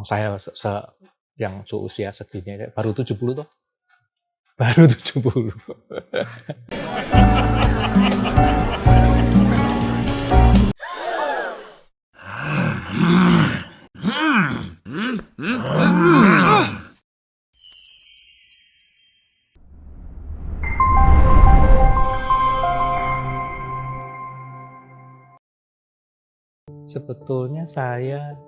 Saya yang seusia segini baru 70 toh. Baru 70. Sebetulnya saya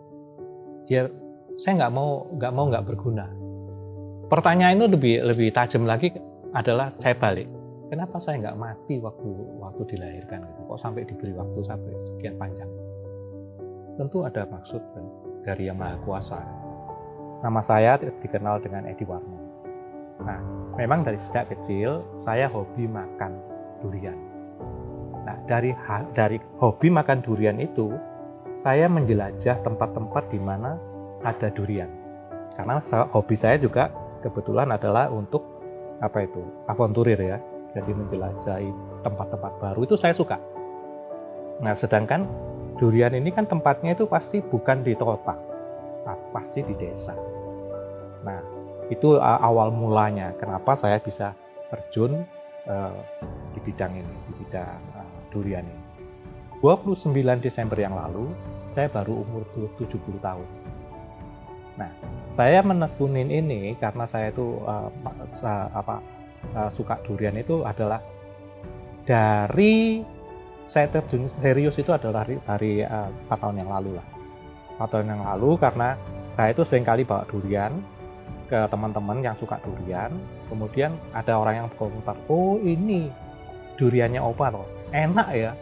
nggak berguna. Pertanyaan itu lebih tajam lagi adalah saya balik. Kenapa saya nggak mati waktu dilahirkan? Kok sampai diberi waktu sampai sekian panjang? Tentu ada maksud dari Yang Maha Kuasa. Nama saya dikenal dengan Edi Warno. Nah, memang dari sejak kecil saya hobi makan durian. Nah, dari hobi makan durian itu, saya menjelajah tempat-tempat di mana ada durian. Karena hobi saya juga kebetulan adalah untuk avanturir ya. Jadi menjelajahi tempat-tempat baru itu saya suka. Nah, sedangkan durian ini kan tempatnya itu pasti bukan di kota, pasti di desa. Nah, itu awal mulanya kenapa saya bisa terjun di bidang ini, di bidang durian ini. 29 Desember yang lalu, saya baru umur 70 tahun. Nah, saya menekunin ini karena saya itu suka durian itu adalah dari saya terjun serius itu adalah dari 4 tahun yang lalu lah. 4 tahun yang lalu karena saya itu seringkali bawa durian ke teman-teman yang suka durian, kemudian ada orang yang berkomentar, oh ini duriannya Opa loh, enak ya.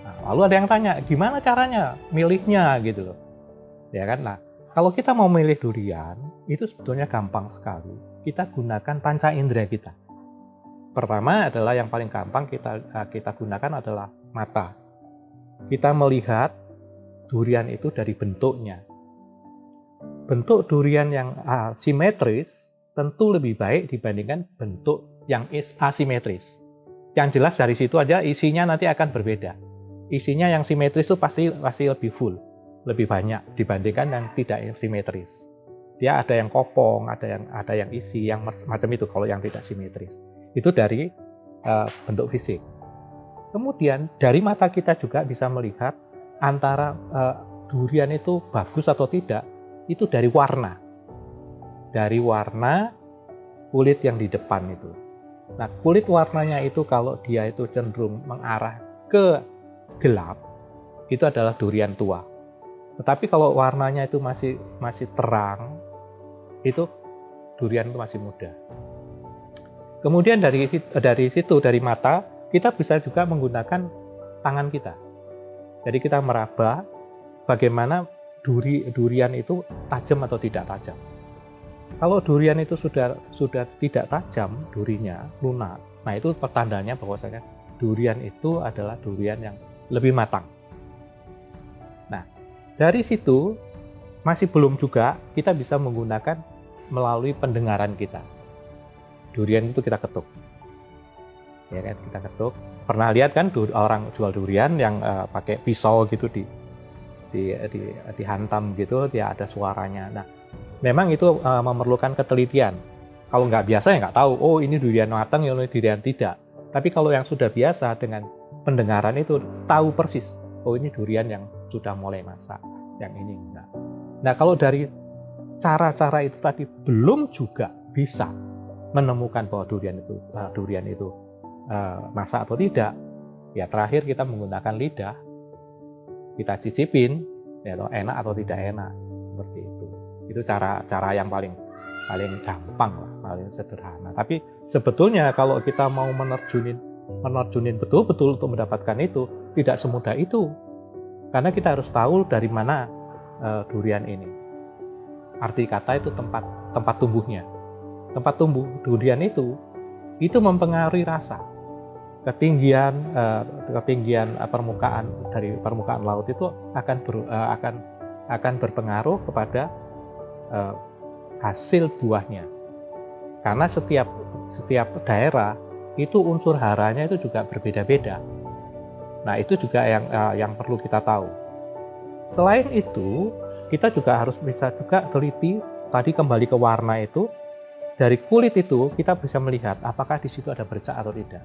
Nah, lalu ada yang tanya, gimana caranya milihnya gitu loh. Ya kan, nah kalau kita mau milih durian, itu sebetulnya gampang sekali. Kita gunakan panca indera kita. Pertama adalah yang paling gampang kita gunakan adalah mata. Kita melihat durian itu dari bentuknya. Bentuk durian yang simetris tentu lebih baik dibandingkan bentuk yang asimetris. Yang jelas dari situ aja isinya nanti akan berbeda. Isinya yang simetris itu pasti lebih full, lebih banyak dibandingkan yang tidak simetris. Dia ada yang kopong, ada yang isi, yang macam itu kalau yang tidak simetris. Itu dari bentuk fisik. Kemudian dari mata kita juga bisa melihat antara durian itu bagus atau tidak, itu dari warna. Dari warna kulit yang di depan itu. Nah, kulit warnanya itu kalau dia itu cenderung mengarah ke gelap, itu adalah durian tua. Tetapi kalau warnanya itu masih terang, itu durian itu masih muda. Kemudian dari situ, dari mata, kita bisa juga menggunakan tangan kita. Jadi kita meraba bagaimana durian itu tajam atau tidak tajam. Kalau durian itu sudah tidak tajam, durinya lunak, nah itu pertandanya bahwasanya durian itu adalah durian yang lebih matang. Nah, dari situ masih belum juga kita bisa menggunakan melalui pendengaran kita. Durian itu kita ketuk. Ya kan, kita ketuk. Pernah lihat kan orang jual durian yang pakai pisau gitu dihantam gitu, dia ada suaranya. Nah, memang itu memerlukan ketelitian. Kalau nggak biasa ya nggak tahu, oh ini durian matang, ini durian tidak. Tapi kalau yang sudah biasa dengan pendengaran itu tahu persis, oh ini durian yang sudah mulai masak, yang ini enggak. Nah, kalau dari cara-cara itu tadi belum juga bisa menemukan bahwa durian itu masak atau tidak, ya terakhir kita menggunakan lidah, kita cicipin, ya enak atau tidak enak, seperti itu. Itu cara yang paling gampang lah, paling sederhana. Tapi sebetulnya kalau kita mau menerjunin betul-betul untuk mendapatkan itu, tidak semudah itu. Karena kita harus tahu dari mana durian ini. Arti kata itu tempat tumbuhnya. Tempat tumbuh durian itu mempengaruhi rasa. Ketinggian permukaan dari permukaan laut itu akan berpengaruh kepada hasil buahnya. Karena setiap daerah itu unsur haranya itu juga berbeda-beda. Nah, itu juga yang perlu kita tahu. Selain itu, kita juga harus bisa juga teliti, tadi kembali ke warna itu, dari kulit itu kita bisa melihat apakah di situ ada bercak atau tidak.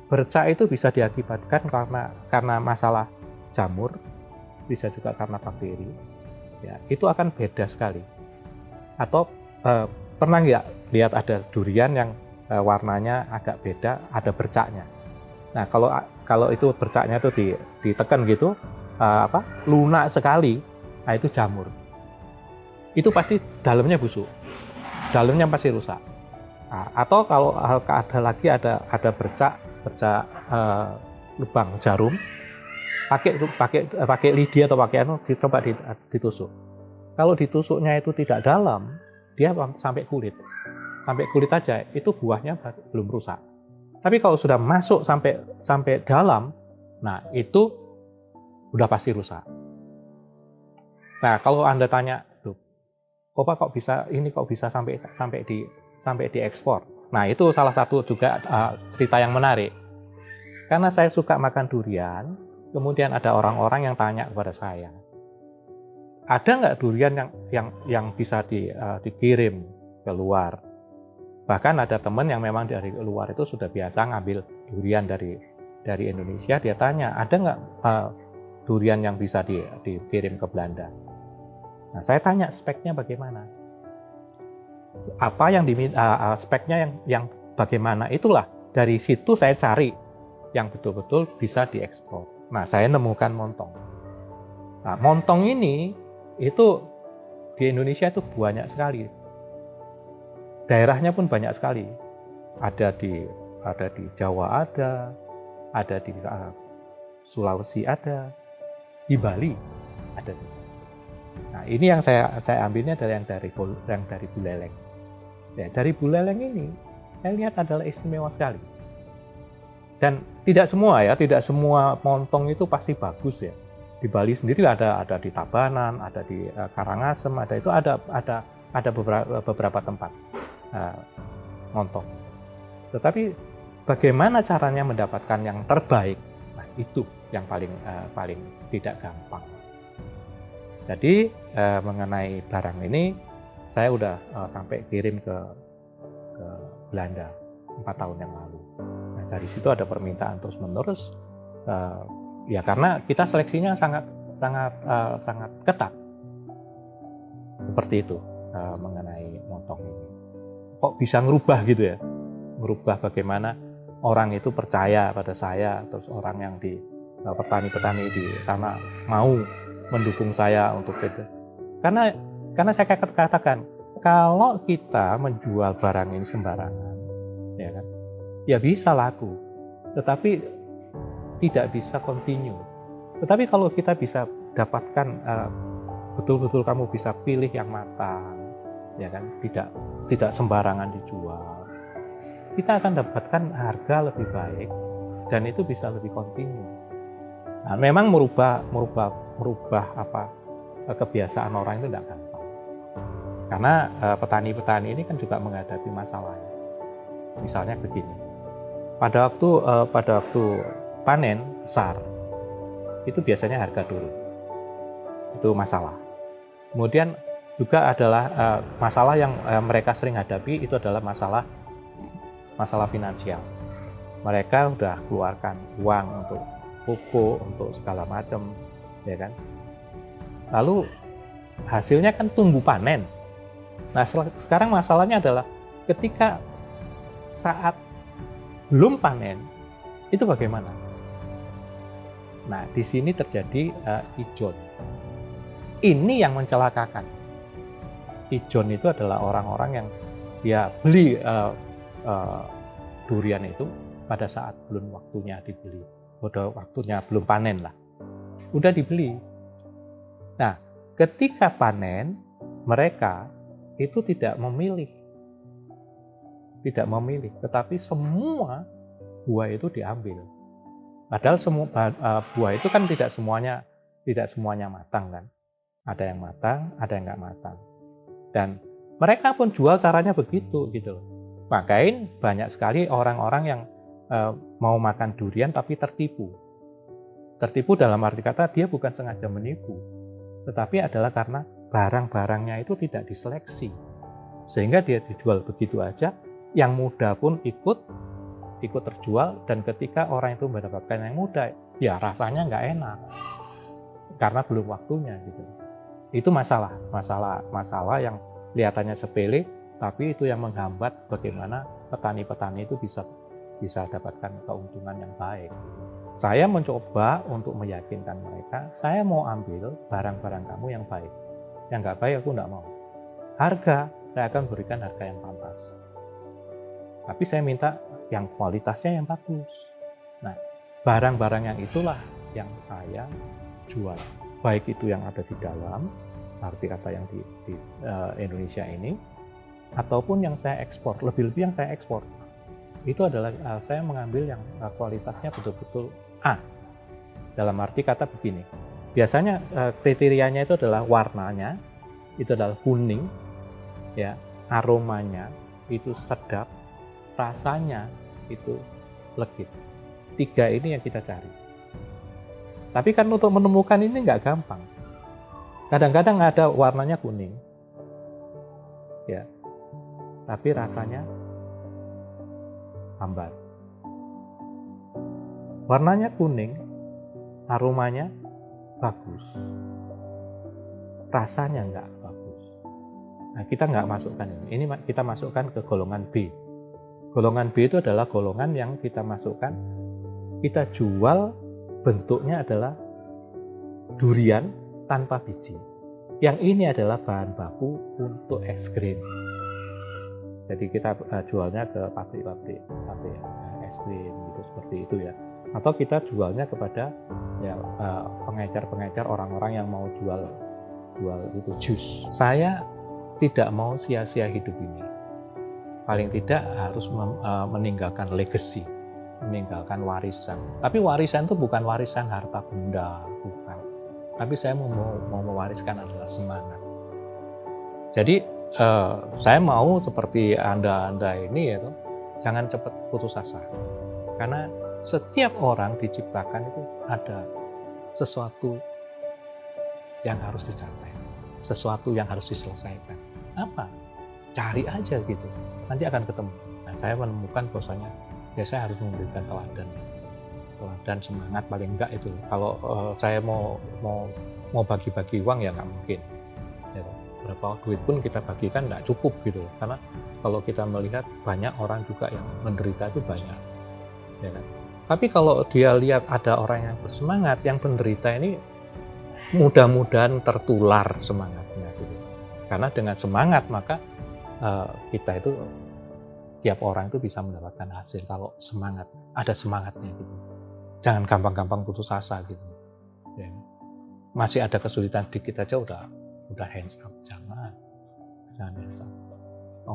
Bercak itu bisa diakibatkan karena masalah jamur, bisa juga karena bakteri. Ya, itu akan beda sekali. Atau pernah nggak lihat ada durian yang warnanya agak beda, ada bercaknya. Nah, kalau itu bercaknya itu ditekan gitu, lunak sekali, nah itu jamur. Itu pasti dalamnya busuk, dalamnya pasti rusak. Nah, atau kalau ada lagi ada bercak lubang jarum, pakai lidi atau pakai coba ditusuk. Kalau ditusuknya itu tidak dalam, dia sampai kulit aja, itu buahnya belum rusak. Tapi kalau sudah masuk sampai dalam, nah itu udah pasti rusak. Nah, kalau Anda tanya, "Loh, kok bisa sampai diekspor?" Nah, itu salah satu juga cerita yang menarik. Karena saya suka makan durian, kemudian ada orang-orang yang tanya kepada saya, "Ada nggak durian yang bisa dikirim ke luar?" Bahkan ada teman yang memang dari luar itu sudah biasa ngambil durian dari Indonesia, dia tanya, "Ada nggak durian yang bisa dikirim ke Belanda?" Nah, saya tanya speknya bagaimana? Apa yang speknya yang bagaimana? Itulah dari situ saya cari yang betul-betul bisa diekspor. Nah, saya nemukan montong. Nah, montong ini itu di Indonesia itu banyak sekali. Daerahnya pun banyak sekali. Ada di Jawa ada di Sulawesi ada, di Bali ada. Nah, ini yang saya ambilnya yang dari Buleleng. Ya, dari Buleleng ini saya lihat adalah istimewa sekali. Dan tidak semua montong itu pasti bagus ya. Di Bali sendiri ada di Tabanan, ada di Karangasem, ada beberapa tempat montong. Tetapi bagaimana caranya mendapatkan yang terbaik? Nah, itu yang paling tidak gampang. Jadi mengenai barang ini saya udah sampai kirim ke Belanda 4 tahun yang lalu. Nah, dari situ ada permintaan terus menerus. Ya karena kita seleksinya sangat ketat. Seperti itu mengenai montong ini. Kok bisa ngerubah gitu ya? Ngerubah bagaimana orang itu percaya pada saya, terus orang yang di petani-petani di sana mau mendukung saya untuk itu. Karena saya katakan, kalau kita menjual barang ini sembarangan, ya kan, ya bisa laku, tetapi tidak bisa continue. Tetapi kalau kita bisa dapatkan betul-betul kamu bisa pilih yang matang, ya kan, tidak sembarangan dijual, kita akan dapatkan harga lebih baik dan itu bisa lebih continue. Nah, memang merubah kebiasaan orang itu tidak gampang. Karena petani-petani ini kan juga menghadapi masalahnya. Misalnya begini, pada waktu panen besar, itu biasanya harga turun. Itu masalah. Kemudian juga adalah masalah yang mereka sering hadapi itu adalah masalah finansial. Mereka sudah keluarkan uang untuk pupuk, untuk segala macam, ya kan. Lalu hasilnya kan tunggu panen. Nah, sekarang masalahnya adalah ketika saat belum panen, itu bagaimana? Nah, di sini terjadi ijon. Ini yang mencelakakan. Ijon itu adalah orang-orang yang dia beli durian itu pada saat belum waktunya dibeli. Udah waktunya belum panen lah. Udah dibeli. Nah, ketika panen, mereka itu tidak memilih, tetapi semua buah itu diambil. Padahal semua buah itu kan tidak semuanya matang kan. Ada yang matang, ada yang nggak matang. Dan mereka pun jual caranya begitu gitu. Makanya banyak sekali orang-orang yang mau makan durian tapi tertipu. Tertipu dalam arti kata dia bukan sengaja menipu, tetapi adalah karena barang-barangnya itu tidak diseleksi. Sehingga dia dijual begitu aja, yang muda pun ikut terjual, dan ketika orang itu mendapatkan yang muda, ya rasanya nggak enak. Karena belum waktunya gitu. Itu masalah yang kelihatannya sepele, tapi itu yang menghambat bagaimana petani-petani itu bisa dapatkan keuntungan yang baik. Saya mencoba untuk meyakinkan mereka, saya mau ambil barang-barang kamu yang baik. Yang nggak baik aku nggak mau. Harga, saya akan berikan harga yang pantas. Tapi saya minta yang kualitasnya yang bagus. Nah, barang-barang yang itulah yang saya jual. Baik itu yang ada di dalam, arti kata yang di Indonesia ini, ataupun yang saya ekspor. Lebih-lebih yang saya ekspor. Itu adalah saya mengambil yang kualitasnya betul-betul A. Dalam arti kata begini, biasanya kriterianya itu adalah warnanya, itu adalah kuning, ya, aromanya itu sedap, rasanya itu legit. 3 ini yang kita cari. Tapi kan untuk menemukan ini nggak gampang. Kadang-kadang ada warnanya kuning, ya, tapi rasanya hambar. Warnanya kuning, aromanya bagus, rasanya nggak bagus. Nah, kita nggak masukkan ini. Ini kita masukkan ke golongan B. Golongan B itu adalah golongan yang kita masukkan, kita jual bentuknya adalah durian tanpa biji. Yang ini adalah bahan baku untuk es krim. Jadi kita jualnya ke pabrik es krim gitu, seperti itu ya. Atau kita jualnya kepada ya, pengecer-pengecer, orang-orang yang mau jual itu jus. Saya tidak mau sia-sia hidup ini. Paling tidak harus meninggalkan legacy, meninggalkan warisan. Tapi warisan itu bukan warisan harta benda, bukan. Tapi saya mau mewariskan adalah semangat. Jadi saya mau seperti Anda ini ya, jangan cepat putus asa. Karena setiap orang diciptakan itu ada sesuatu yang harus dicapai, sesuatu yang harus diselesaikan. Apa? Cari aja gitu, nanti akan ketemu. Nah, saya menemukan bahwasanya ya saya harus memberikan teladan semangat paling enggak itu. Kalau saya mau bagi-bagi uang ya nggak mungkin. Ya, berapa duit pun kita bagikan nggak cukup gitu. Karena kalau kita melihat banyak orang juga yang menderita itu banyak, ya kan? Tapi kalau dia lihat ada orang yang bersemangat, yang penderita ini mudah-mudahan tertular semangatnya gitu. Karena dengan semangat maka kita itu, tiap orang itu bisa mendapatkan hasil kalau semangat, ada semangatnya gitu. Jangan gampang-gampang putus asa gitu. Ya. Masih ada kesulitan dikit aja udah hands up, jangan hands up.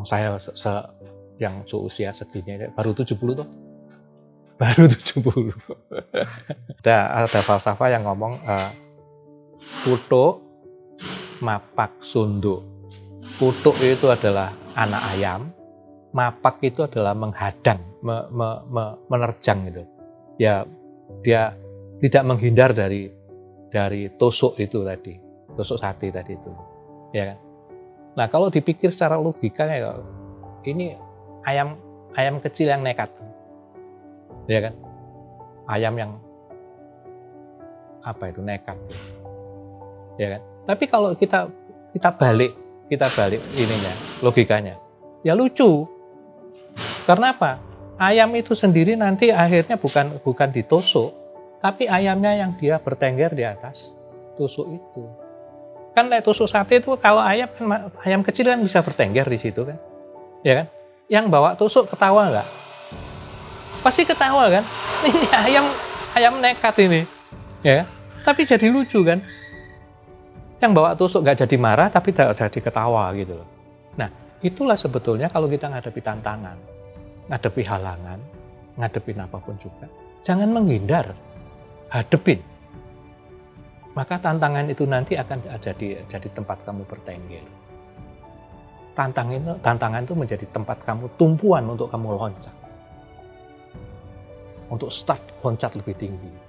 Saya yang seusia segini baru 70 tuh. Baru 70. Ada falsafah yang ngomong kutuk mapak sunduk. Kutuk itu adalah anak ayam, mapak itu adalah menghadang, menerjang gitu. Ya, dia tidak menghindar dari tusuk itu tadi, tusuk sate tadi itu. Ya kan? Nah, kalau dipikir secara logikanya, ini ayam kecil yang nekat. Ya kan? Ayam yang nekat. Ya kan? Tapi kalau kita balik ininya, logikanya. Ya lucu. Karena apa? Ayam itu sendiri nanti akhirnya bukan ditusuk, tapi ayamnya yang dia bertengger di atas tusuk itu. Kan tusuk sate itu kalau ayam kecil kan bisa bertengger di situ kan. Ya kan? Yang bawa tusuk ketawa enggak? Pasti ketawa kan? Ini ayam nekat ini. Ya kan? Tapi jadi lucu kan? Yang bawa tusuk nggak jadi marah, tapi jadi ketawa gitu loh. Nah, itulah sebetulnya kalau kita ngadepi tantangan, ngadepi halangan, ngadepin apapun juga, jangan menghindar, hadepin. Maka tantangan itu nanti akan jadi tempat kamu bertengger. Tantangan itu menjadi tempat kamu tumpuan untuk kamu loncat. Untuk start loncat lebih tinggi.